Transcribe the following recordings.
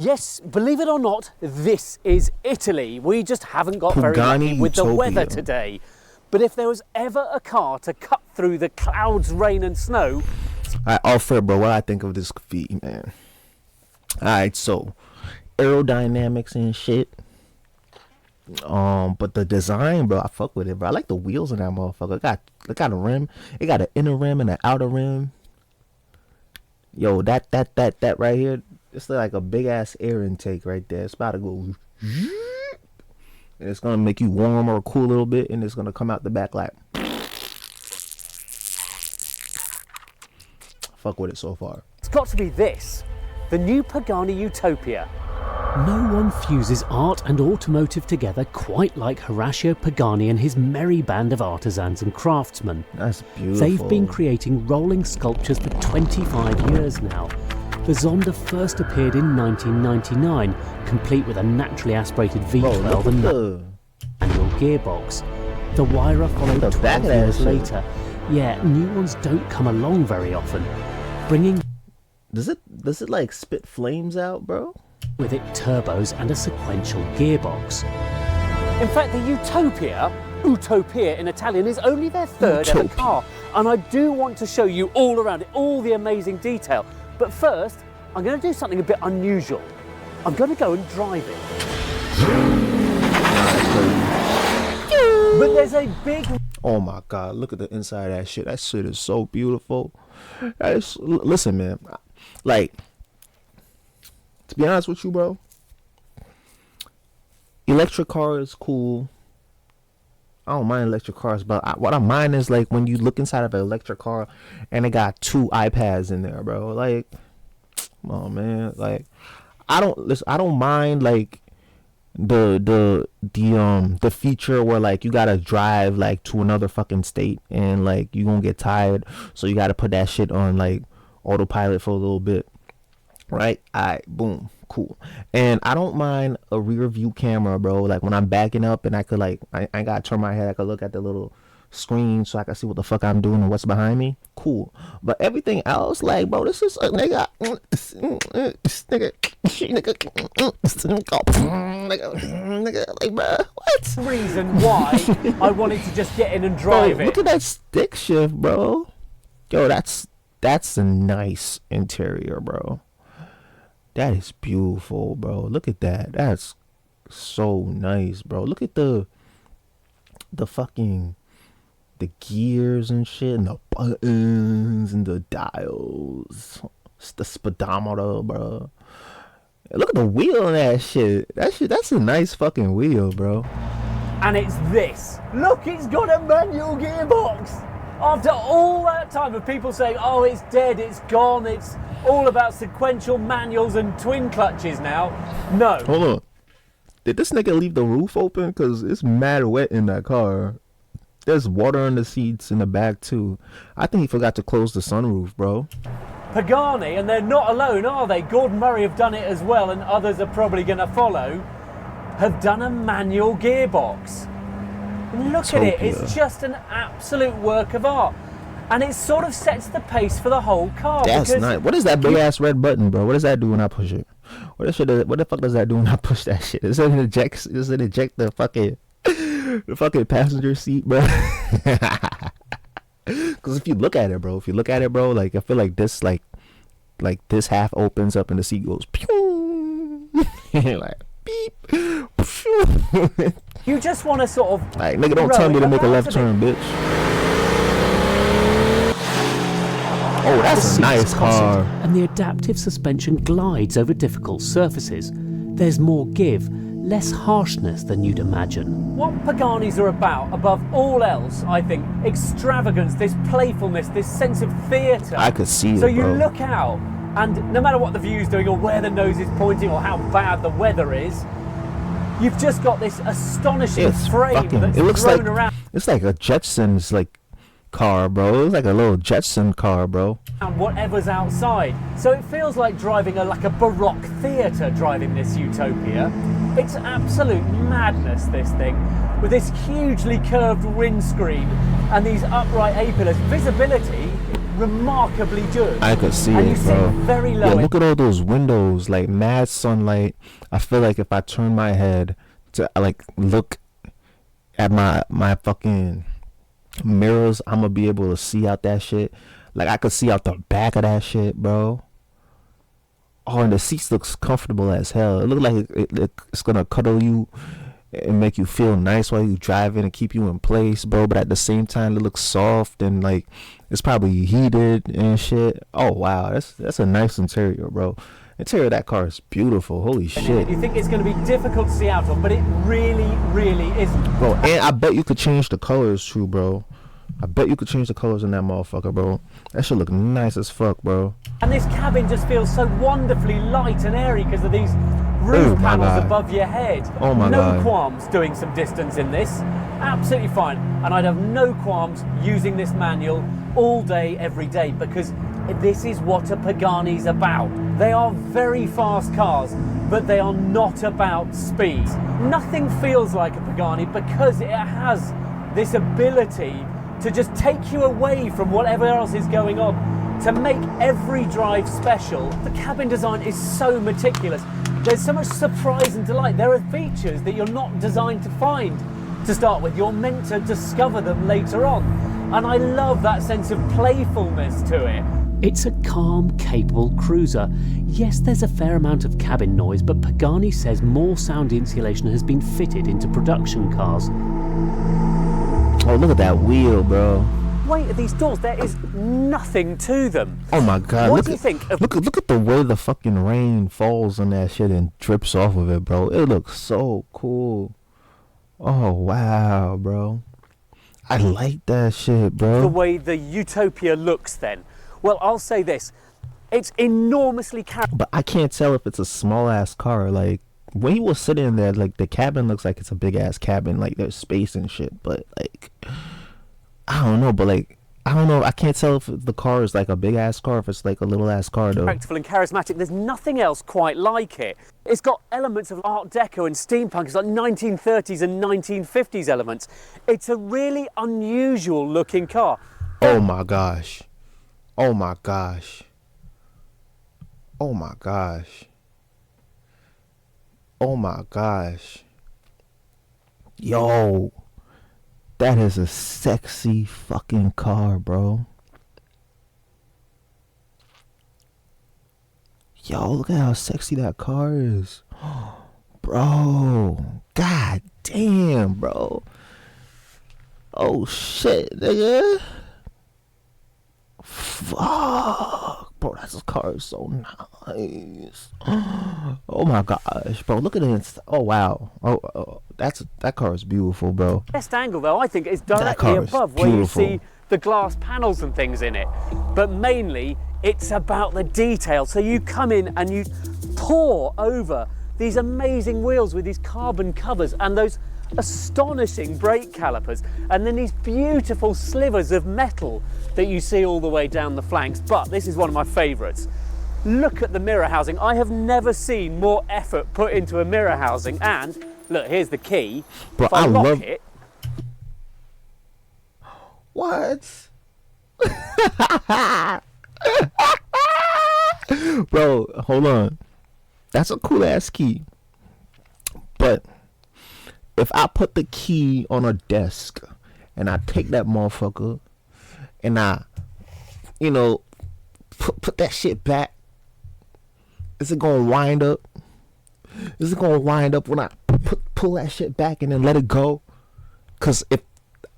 Yes, believe it or not, this is Italy. We just haven't got very Pagani lucky with the Utopia. weather today. But if there was ever a car to cut through the clouds, rain and snow... Alright, Alfred, bro, what I think of this graffiti, man. Alright, so aerodynamics and shit. But the design, bro, I fuck with it, bro. I like the wheels in that motherfucker. It got a rim. It got an inner rim and an outer rim. Yo, that right here, it's like a big ass air intake right there. It's about to go, and it's gonna make you warm or cool a little bit, and it's gonna come out the back like. Fuck with it so far. It's got to be this, the new Pagani Utopia. No one fuses art and automotive together quite like Horacio Pagani and his merry band of artisans and craftsmen. That's beautiful. They've been creating rolling sculptures for 25 years now. The Zonda first appeared in 1999, complete with a naturally aspirated V12 and manual gearbox. The Wyra followed 12 years later. Yeah, new ones don't come along very often. Bringing... Does it like spit flames out, bro? With it turbos and a sequential gearbox. In fact, the Utopia in Italian, is only their third ever car. And I do want to show you all around it, all the amazing detail. But first, I'm going to do something a bit unusual. I'm going to go and drive it. But there's a big... Oh my God, look at the inside of that shit. That shit is so beautiful. Listen, man. Like, to be honest with you, bro, electric car is cool. I don't mind electric cars, but what I mind is like when you look inside of an electric car and it got 2 iPads in there, bro. Like, come on, man. Like, I don't mind like the feature where like you gotta drive like to another fucking state and like you gonna get tired, so you gotta put that shit on like autopilot for a little bit, right? Alright, boom, cool. And I don't mind a rear view camera, bro. Like when I'm backing up and I could like I ain't gotta turn my head, I could look at the little screen so I can see what the fuck I'm doing and what's behind me. Cool. But everything else, like, bro, this is a nigga, like, bro, what? Reason why I wanted to just get in and drive it. Look at that stick shift, bro. Yo, that's a nice interior, bro. That is beautiful, bro. Look at that. That's so nice, bro. Look at the fucking the gears and shit, and the buttons and the dials, the speedometer, bro. Look at the wheel on that shit. That's a nice fucking wheel, bro. And it's this. Look, it's got a manual gearbox. After all that time of people saying, oh, it's dead, it's gone, it's all about sequential manuals and twin clutches now. No. Hold on. Did this nigga leave the roof open? Because it's mad wet in that car. There's water on the seats in the back too. I think he forgot to close the sunroof, bro. Pagani, and they're not alone, are they? Gordon Murray have done it as well, and others are probably going to follow, have done a manual gearbox. And look at it, it's just an absolute work of art. And it sort of sets the pace for the whole car. That's nice. What is that big ass red button, bro? What does that do when I push it? What the fuck does that do when I push that shit? Does it eject the fucking passenger seat, bro? Because if you look at it, bro, like I feel like this, like this half opens up and the seat goes pew, like beep. You just want to sort of like, nigga, don't tell me to make a left turn, bitch. Oh, that's a nice car. And the adaptive suspension glides over difficult surfaces. There's more give, less harshness than you'd imagine. What Paganis are about, above all else, I think, extravagance, this playfulness, this sense of theatre. I could see it, So you bro. Look out, and no matter what the view's doing, or where the nose is pointing, or how bad the weather is, you've just got this astonishing frame that's thrown around. It's like a Jetsons car, bro. It's like a little Jetson car, bro. And whatever's outside. So it feels like driving like a Baroque theatre driving this Utopia. It's absolute madness, this thing. With this hugely curved windscreen and these upright A-pillars. Visibility remarkably good. I could see and it, you sit bro. very low. Yeah, look at all those windows, like mad sunlight. I feel like if I turn my head to like look at my fucking mirrors, I'm gonna be able to see out that shit. Like I could see out the back of that shit, bro. Oh, and the seats looks comfortable as hell. It looks like it's gonna cuddle you and make you feel nice while you driving and keep you in place, bro. But at the same time, it looks soft and like it's probably heated and shit. Oh wow, that's a nice interior, bro. Interior of that car is beautiful. Holy shit. You think it's going to be difficult to see out of, but it really, really isn't. Bro, and I bet you could change the colors too, bro. I bet you could change the colors in that motherfucker, bro. That should look nice as fuck, bro. And this cabin just feels so wonderfully light and airy because of these roof panels above your head. Oh my God. No qualms doing some distance in this. Absolutely fine. And I'd have no qualms using this manual all day, every day, because this is what a Pagani's about. They are very fast cars, but they are not about speed. Nothing feels like a Pagani because it has this ability to just take you away from whatever else is going on, to make every drive special. The cabin design is so meticulous. There's so much surprise and delight. There are features that you're not designed to find to start with. You're meant to discover them later on. And I love that sense of playfulness to it. It's a calm, capable cruiser. Yes, there's a fair amount of cabin noise, but Pagani says more sound insulation has been fitted into production cars. Oh, look at that wheel, bro. Wait, at these doors, there is nothing to them. Oh my God. What do you think of... Look at the way the fucking rain falls on that shit and drips off of it, bro. It looks so cool. Oh, wow, bro. I like that shit, bro. The way the Utopia looks then. Well, I'll say this. It's enormously... But I can't tell if it's a small-ass car. Like, when you were sitting there, like, the cabin looks like it's a big-ass cabin. Like, there's space and shit. But, like, I don't know. But, like, I don't know. I can't tell if the car is, like, a big-ass car, if it's, like, a little-ass car, though. Practical and charismatic. There's nothing else quite like it. It's got elements of Art Deco and steampunk. It's like 1930s and 1950s elements. It's a really unusual-looking car. Oh, my gosh. Oh, my gosh. Oh, my gosh. Oh my gosh. Yo. That is a sexy fucking car, bro. Yo, look at how sexy that car is. Bro. God damn, bro. Oh shit, nigga. Fuck. Bro, that car is so nice. Oh my gosh, bro, look at it. Oh wow. Oh, that car is beautiful, bro. Best angle though, I think, is directly above where you see the glass panels and things in it. But mainly, it's about the detail. So you come in and you pour over these amazing wheels with these carbon covers and those astonishing brake calipers, and then these beautiful slivers of metal that you see all the way down the flanks. But this is one of my favourites. Look at the mirror housing. I have never seen more effort put into a mirror housing. And look, here's the key. Bro, if I lock it. What? Bro, hold on. That's a cool ass key. But if I put the key on a desk and I take that motherfucker and I, you know, put that shit back, is it gonna wind up? Is it gonna wind up when I pull that shit back and then let it go? Cause if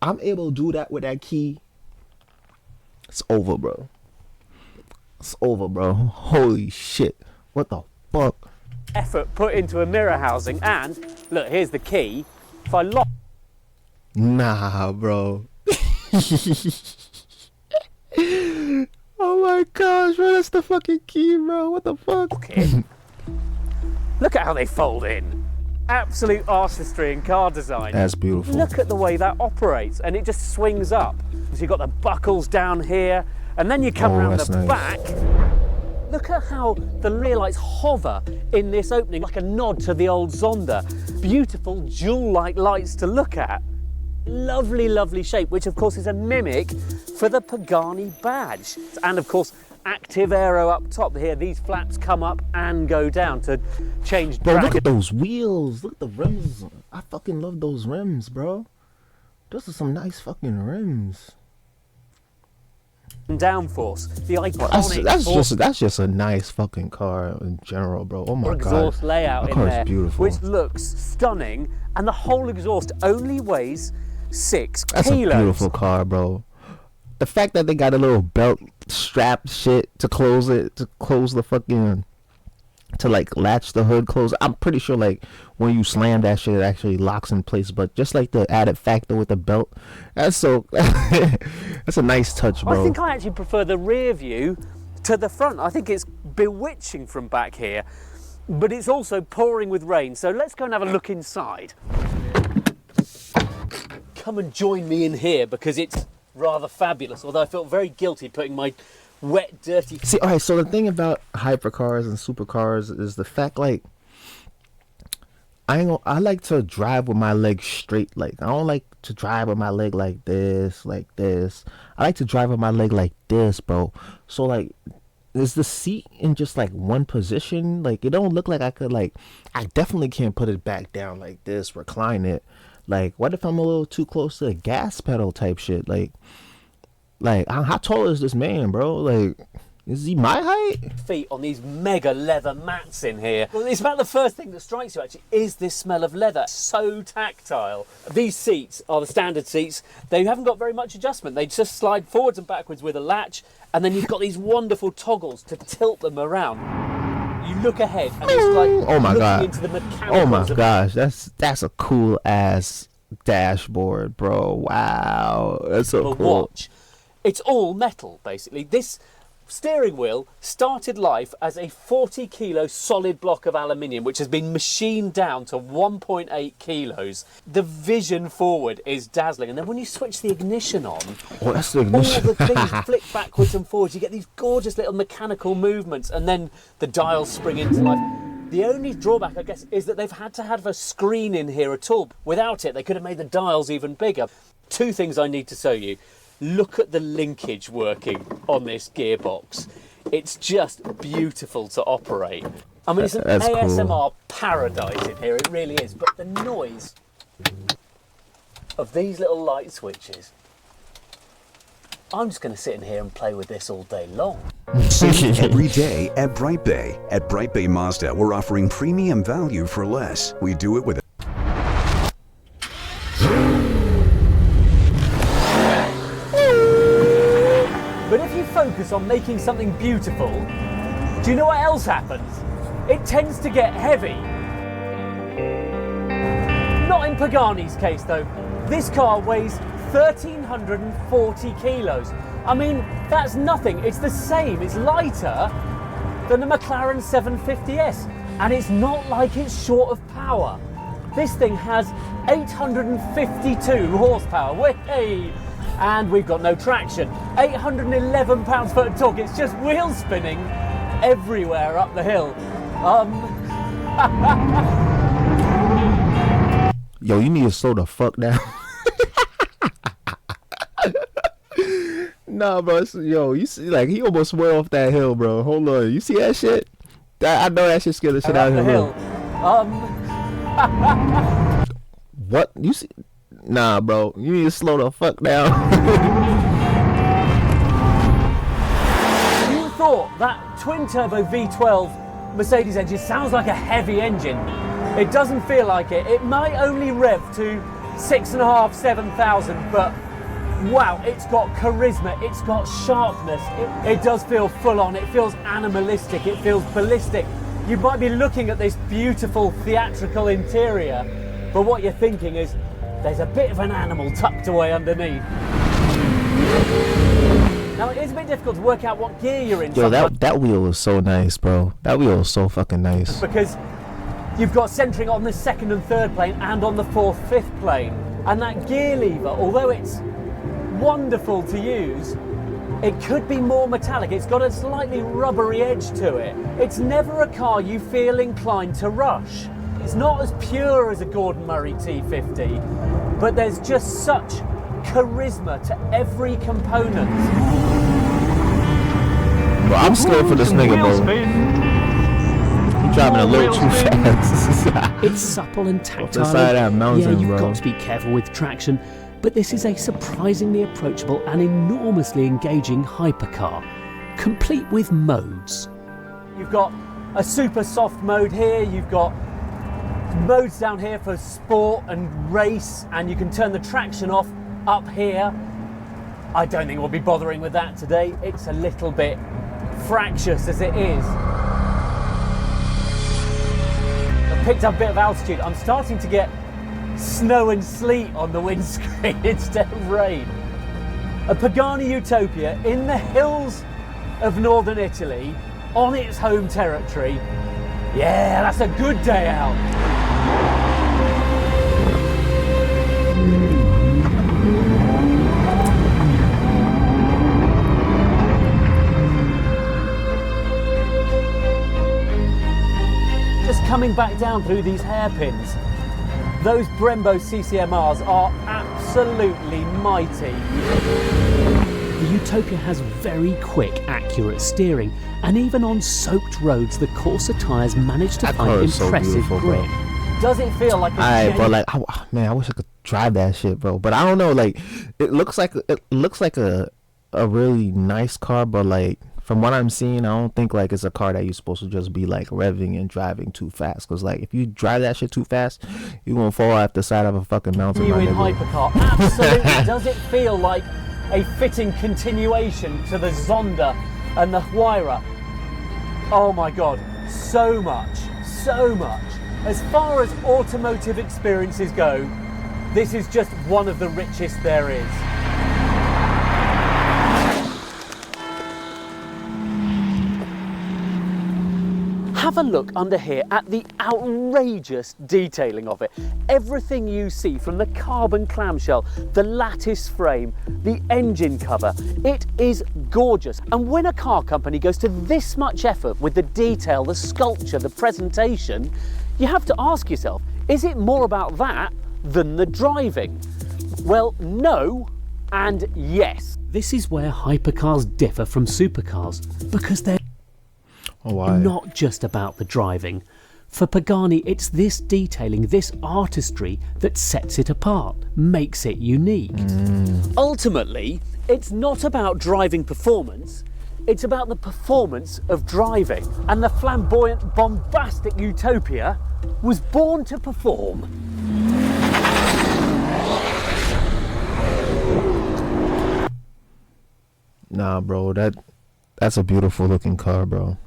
I'm able to do that with that key, it's over, bro. It's over, bro. Holy shit. What the fuck? Effort put into a mirror housing, and look, here's the key. If I lock... Nah, bro. Oh my gosh, bro, that's the fucking key, bro. What the fuck? Okay. Look at how they fold in. Absolute artistry in car design. That's beautiful. Look at the way that operates, and it just swings up. So you've got the buckles down here, and then you come around the back. Look at how the rear lights hover in this opening, like a nod to the old Zonda. Beautiful jewel-like lights to look at. lovely, lovely shape, which of course is a mimic for the Pagani badge. And of course, active aero up top here. These flaps come up and go down to change drag. Bro, look at those wheels. Look at the rims. I fucking love those rims, bro. Those are some nice fucking rims. Downforce, the iconic that's just a nice fucking car in general, bro. Oh my god, exhaust layout that in car there, is beautiful. which looks stunning, and the whole exhaust only weighs 6 That's kilos. a beautiful car, bro. The fact that they got a little belt strap shit to close the fucking, to like latch the hood close. I'm pretty sure like when you slam that shit, it actually locks in place. But just like the added factor with the belt, that's a nice touch, bro. I think I actually prefer the rear view to the front. I think it's bewitching from back here, but it's also pouring with rain. So let's go and have a look inside. Come and join me in here because it's rather fabulous. Although I felt very guilty putting my wet, dirty... See, all right, so the thing about hypercars and supercars is the fact, like, I like to drive with my legs straight. Like, I don't like to drive with my leg like this, like this. I like to drive with my leg like this, bro. So, like, is the seat in just, like, one position? Like, it don't look like I could, like, I definitely can't put it back down like this, recline it. Like, what if I'm a little too close to the gas pedal type shit? Like, how tall is this man, bro? Like, is he my height? Feet on these mega leather mats in here. Well, it's about the first thing that strikes you, actually, is this smell of leather. So tactile. These seats are the standard seats. They haven't got very much adjustment. They just slide forwards and backwards with a latch, and then you've got these wonderful toggles to tilt them around. You look ahead, and it's like looking into the mechanicals. Oh my gosh, that's a cool ass dashboard, bro. Wow, that's so cool. Watch. It's all metal, basically. This steering wheel started life as a 40 kilo solid block of aluminium, which has been machined down to 1.8 kilos. The vision forward is dazzling. And then when you switch the ignition on, that's the ignition. all the things flick backwards and forwards. You get these gorgeous little mechanical movements, and then the dials spring into life. The only drawback, I guess, is that they've had to have a screen in here at all. Without it, they could have made the dials even bigger. 2 things I need to show you. Look at the linkage working on this gearbox. It's just beautiful to operate. I mean, it's an ASMR paradise in here, it really is. But the noise of these little light switches, I'm just going to sit in here and play with this all day long. Save every day at Bright Bay. At Bright Bay Mazda, we're offering premium value for less. We do it with But if you focus on making something beautiful, do you know what else happens? It tends to get heavy. Not in Pagani's case though. This car weighs 1,340 kilos. I mean, that's nothing. It's the same. It's lighter than the McLaren 750S. And it's not like it's short of power. This thing has 852 horsepower. Way! And we've got no traction. 811 pounds-foot of torque. It's just wheel spinning everywhere up the hill. Yo, you need to slow the fuck down. Nah, bro. Yo, you see, like, he almost went off that hill, bro. Hold on. You see that shit? I know that shit scared the shit out of him. What? You see? Nah, bro. You need to slow the fuck down. You thought that twin-turbo V12 Mercedes engine sounds like a heavy engine. It doesn't feel like it. It might only rev to 6,500, 7,000, but wow, it's got charisma, it's got sharpness. It does feel full on, it feels animalistic, it feels ballistic. You might be looking at this beautiful theatrical interior, but what you're thinking is, there's a bit of an animal tucked away underneath. Now it is a bit difficult to work out what gear you're in. Yo, that wheel is so nice, bro. That wheel is so fucking nice. Because you've got centering on the 2nd and 3rd plane and on the 4th, 5th plane. And that gear lever, although it's wonderful to use, it could be more metallic. It's got a slightly rubbery edge to it. It's never a car you feel inclined to rush. It's not as pure as a Gordon Murray T50, but there's just such charisma to every component. Bro, I'm scared for this nigga, bro. He's driving a little too fast. It's supple and Off tactile. the side of that mountain, yeah, you've bro. got to be careful with traction, but this is a surprisingly approachable and enormously engaging hypercar, complete with modes. You've got a super soft mode here, you've got modes down here for sport and race, and you can turn the traction off up here. I don't think we'll be bothering with that today. It's a little bit fractious as it is. I've picked up a bit of altitude. I'm starting to get snow and sleet on the windscreen instead of rain. A Pagani Utopia in the hills of northern Italy on its home territory. Yeah, that's a good day out. Just coming back down through these hairpins, those Brembo CCMRs are absolutely mighty. The Utopia has very quick, accurate steering, and even on soaked roads, the Corsa tyres manage to That find car is so impressive beautiful, bro. grip. Does it feel like a Alright, bro. genuine... Like, man, I wish I could drive that shit, bro. But I don't know. Like, it looks like a really nice car, but like from what I'm seeing, I don't think like it's a car that you're supposed to just be like revving and driving too fast. Cause like if you drive that shit too fast, you're gonna fall off the side of a fucking mountain. genuine My nigga. hypercar? Absolutely. Does it feel like a fitting continuation to the Zonda and the Huayra? Oh my god, so much, so much. As far as automotive experiences go, this is just one of the richest there is. Have a look under here at the outrageous detailing of it. Everything you see, from the carbon clamshell, the lattice frame, the engine cover, it is gorgeous. And when a car company goes to this much effort with the detail, the sculpture, the presentation, you have to ask yourself, is it more about that than the driving? Well, no and yes. This is where hypercars differ from supercars, because they're not just about the driving. For Pagani, it's this detailing, this artistry that sets it apart, makes it unique. Ultimately, it's not about driving performance, it's about the performance of driving. And the flamboyant, bombastic Utopia was born to perform. Nah, bro, that's a beautiful looking car, bro.